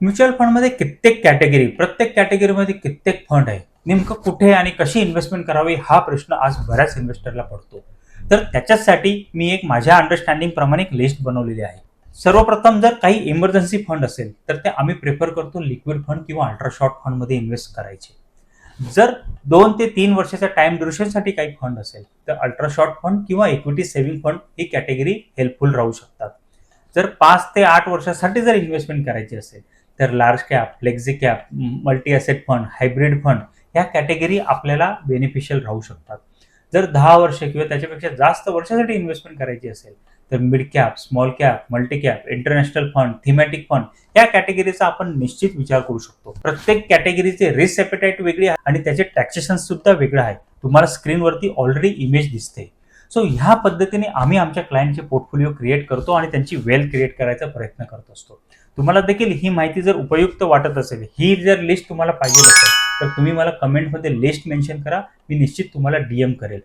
Mutual फंडमध्ये कित्येक category, प्रत्येक कॅटेगरीमध्ये कित्येक फंड आहे. नेमकं कुठे आणि कशी इन्व्हेस्टमेंट करावी हा प्रश्न आज बऱ्याच इन्व्हेस्टरला पडतो. तर त्याच्यासाठी मी एक माझ्या अंडरस्टँडिंग प्रमाणे एक लिस्ट बनवलेली आहे. सर्वप्रथम जर काही इमर्जन्सी फंड असेल तर ते आम्ही प्रेफर करतो लिक्विड फंड किंवा अल्ट्रा शॉर्ट फंडमध्ये इन्व्हेस्ट करायचे. जर 2 ते 3 वर्षाच्या टाइम ड्युरेशनसाठी काही फंड असेल तर अल्ट्रा शॉर्ट फंड किंवा इक्विटी सेव्हिंग फंड ही कॅटेगरी हेल्पफुल राहू शकतात. जर 5 ते 8 वर्षासाठी जर इन्व्हेस्टमेंट करायची असेल तर large cap, flexi cap, multi asset fund, hybrid fund या कॅटेगरी आपल्याला बेनिफिशियल राहू शकतात. जर 10 वर्ष किंवा त्याच्यापेक्षा जास्त वर्षासाठी इन्व्हेस्टमेंट करायची असेल तर mid cap, small cap, multi cap, international fund, thematic fund या कॅटेगरीचा आपण निश्चित विचार करू शकतो. प्रत्येक कॅटेगरीचे रिस्क ॲपेटाईट वेगळी आहे आणि त्याचे टॅक्सेशन सुद्धा वेगळं आहे. तुम्हाला स्क्रीनवरती ऑलरेडी इमेज दिसते. सो ह्या पद्धतीने आम्ही आमच्या क्लायंटचे पोर्टफोलिओ क्रिएट करतो आणि त्यांची वेल्थ क्रिएट करायचा प्रयत्न करत असतो. तुम्हाला देखील ही माहिती जर उपयुक्त वाटत असेल, ही जर लिस्ट तुम्हाला पाहिजे असेल तर तुम्ही मला कमेंटमध्ये लिस्ट मेन्शन करा. मी निश्चित तुम्हाला DM करेल.